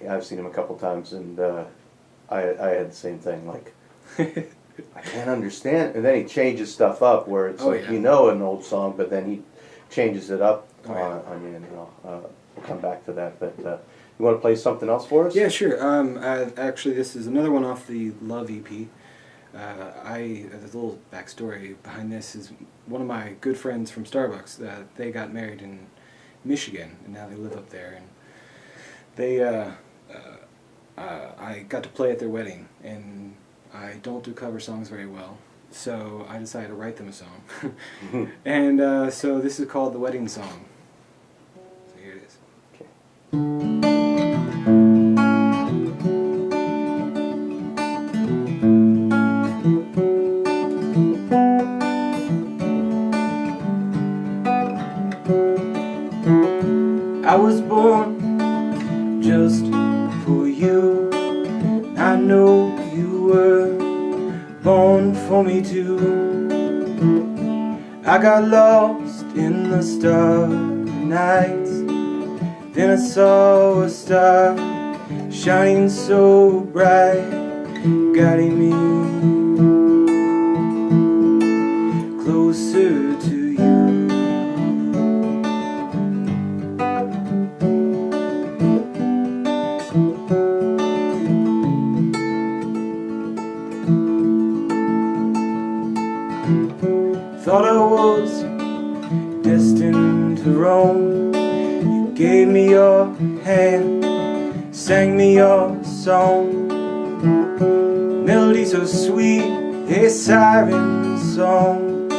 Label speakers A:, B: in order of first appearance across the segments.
A: I've seen him a couple times, and I had the same thing. Like, I can't understand, and then he changes stuff up where it's like you know an old song, but then he changes it up on you, and we'll come back to that. But you want to play something else for us?
B: Yeah, sure. Actually, this is another one off the Love EP. There's a little backstory behind this. Is one of my good friends from Starbucks. They got married in Michigan, and now they live up there. And they, I got to play at their wedding, and I don't do cover songs very well, so I decided to write them a song. And so this is called The Wedding Song. So here it is.
A: Okay.
B: I was born just for you. I know you were born for me too. I got lost in the starry nights. Then I saw a star shining so bright, guiding me closer to you. Thought I was destined to roam. You gave me your hand, sang me your song. Melody so sweet, a siren song.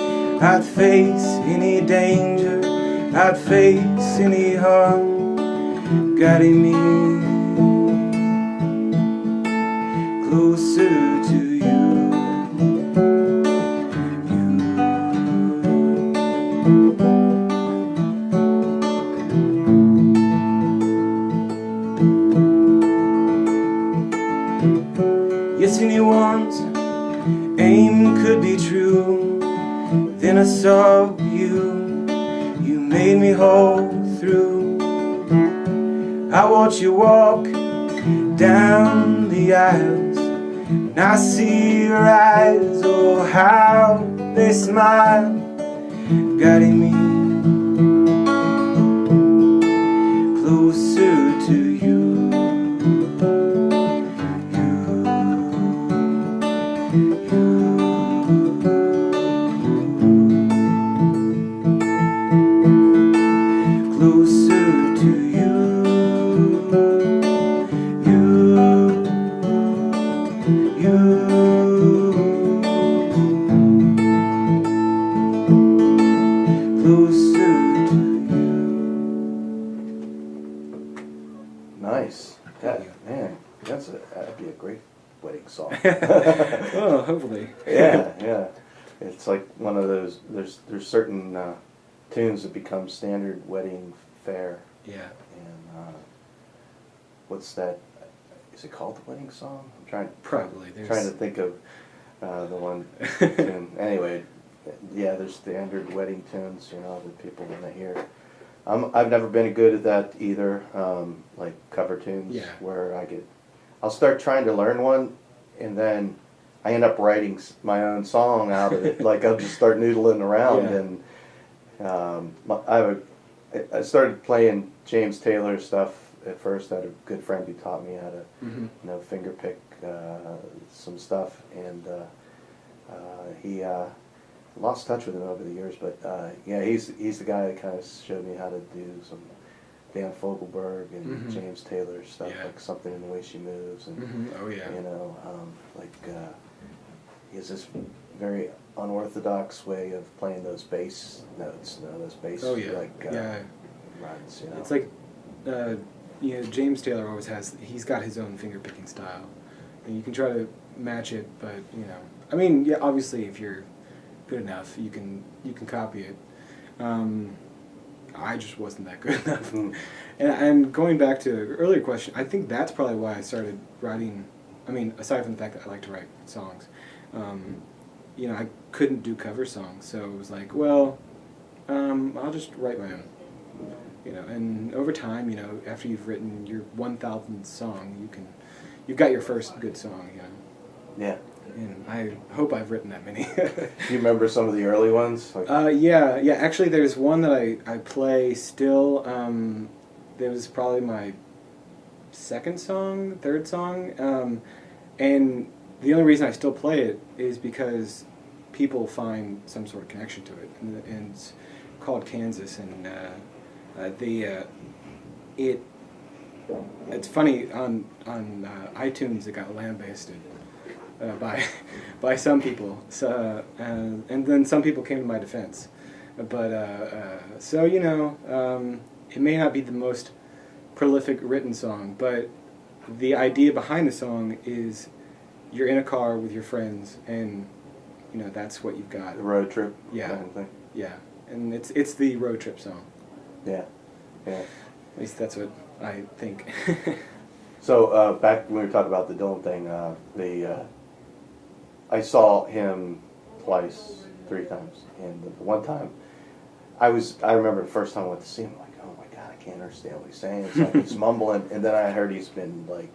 B: I'd face any danger, I'd face any harm, guiding me closer to you. Yes, anyone's aim could be true. Then I saw you, you made me whole through. I watch you walk down the aisles, and I see your eyes, oh how they smile, guiding me closer to you. Closer to you, closer to you.
A: Nice. Man, that'd be a great wedding song.
B: Oh, hopefully.
A: Yeah. It's like one of those. There's certain tunes that become standard wedding fare.
B: Yeah.
A: And what's that? Is it called the wedding song? I'm trying to think of the one tune. Anyway, yeah, there's standard wedding tunes, that people want to hear. I've never been good at that either, like cover tunes, where I'll start trying to learn one, and then I end up writing my own song out of it. Like I'll just start noodling around, and I started playing James Taylor stuff at first. I had a good friend who taught me how to, finger pick some stuff, and he lost touch with him over the years. But he's the guy that kind of showed me how to do some Dan Fogelberg and James Taylor stuff, like Something in the Way She Moves, and he has this very unorthodox way of playing those bass notes, those bass runs.
B: It's like James Taylor always he's got his own finger picking style, and you can try to match it, but I mean, obviously if you're good enough, you can copy it. I just wasn't that good enough. And going back to the earlier question, I think that's probably why I started writing. I mean, aside from the fact that I like to write songs, I couldn't do cover songs, so it was like, well, I'll just write my own. You know, and over time, you know, after you've written your 1,000th song, you've got your first good song, you know.
A: Yeah.
B: And I hope I've written that many.
A: Do you remember some of the early ones? Like,
B: yeah. Actually, there's one that I play still. That was probably my second song, third song, and the only reason I still play it is because people find some sort of connection to it, and it's called Kansas, and it's funny on iTunes it got lambasted by some people, so and then some people came to my defense, but so you know, it may not be the most prolific written song, but the idea behind the song is you're in a car with your friends, and you know that's what you've got.
A: The road trip.
B: Yeah.
A: Kind of thing.
B: Yeah, and it's the road trip song.
A: Yeah. Yeah.
B: At least that's what I think.
A: So back when we were talking about the Dylan thing, I saw him twice, 3 times, and the one time I remember the first time I went to see him, like, oh my God, I can't understand what he's saying. It's like he's mumbling, and then I heard he's been like,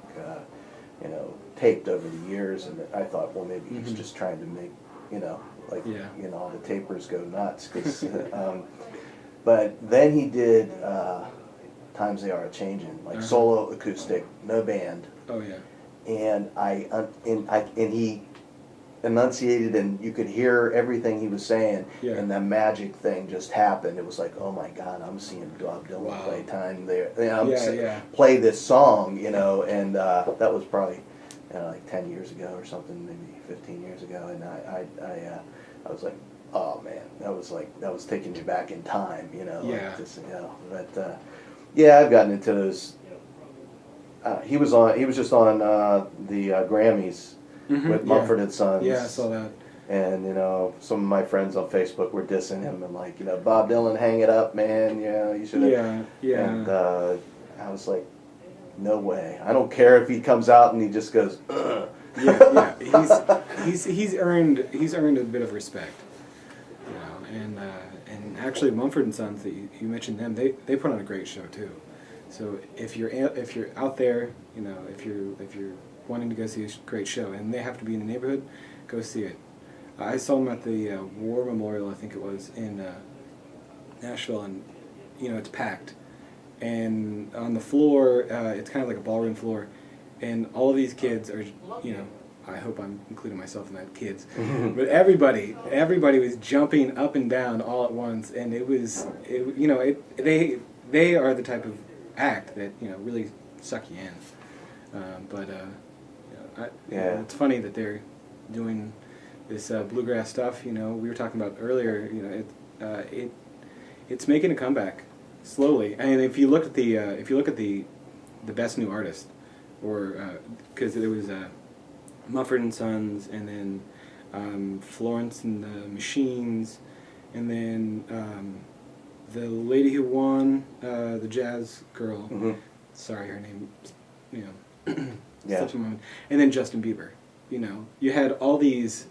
A: you know, taped over the years, and I thought, well, maybe he's just trying to make, you know, like, you know, all the tapers go nuts. 'Cause, but then he did Times They Are A-Changin', like solo acoustic, no band.
B: Oh yeah.
A: And he enunciated, and you could hear everything he was saying, and the magic thing just happened. It was like, oh my God, I'm seeing Bob Dylan play Time There. You know, play this song, you know, and that was probably like 10 years ago or something, maybe 15 years ago, and I was like, oh man, that was taking me back in time, you know.
B: Yeah.
A: Like this, you know, but yeah, I've gotten into those. He was just on the Grammys. With Mumford and Sons.
B: Yeah, I saw that.
A: And, you know, some of my friends on Facebook were dissing him and like, you know, Bob Dylan, hang it up, man. You know, you should have.
B: Yeah.
A: And I was like, no way. I don't care if he comes out and he just goes, ugh.
B: Yeah. He's earned a bit of respect. You know, and actually Mumford and Sons, that you mentioned them, they put on a great show too. So if you're out there, you know, if you're wanting to go see a great show, and they have to be in the neighborhood, go see it. I saw them at the War Memorial, I think it was, in Nashville, and you know, it's packed. And on the floor, it's kind of like a ballroom floor, and all of these kids are, you know, I hope I'm including myself in that, kids, but everybody was jumping up and down all at once, and they are the type of act that, you know, really suck you in. It's funny that they're doing this bluegrass stuff. You know, we were talking about earlier. You know, it's making a comeback slowly. And if you look at the best new artist, or because there was Mumford and Sons, and then Florence and the Machines, and then the lady who won, the jazz girl. Sorry, her name. You know.
A: Yeah.
B: And then Justin Bieber. You know, you had all these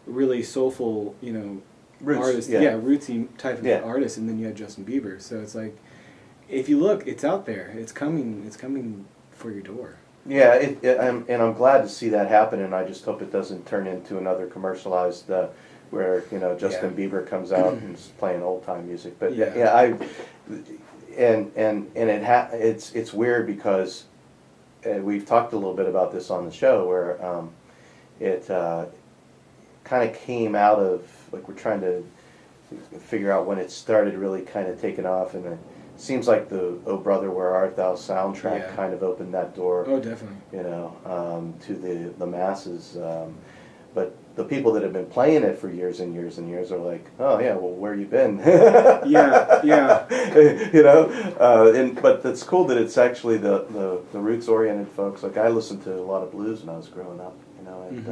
B: really soulful, you know, artists, rootsy type of artists, and then you had Justin Bieber. So it's like, if you look, it's out there. It's coming for your door.
A: Yeah, and I'm glad to see that happen, and I just hope it doesn't turn into another commercialized, where, you know, Justin Bieber comes out and is playing old time music. But it's weird because. We've talked a little bit about this on the show, where it kind of came out of, like, we're trying to figure out when it started really kind of taking off, and it seems like the "Oh Brother, Where Art Thou" soundtrack kind of opened that door.
B: Oh, definitely.
A: You know, to the masses. But the people that have been playing it for years and years and years are like, oh yeah, well, where you been?
B: yeah.
A: You know, but it's cool that it's actually the roots oriented folks. Like, I listened to a lot of blues when I was growing up, you know, and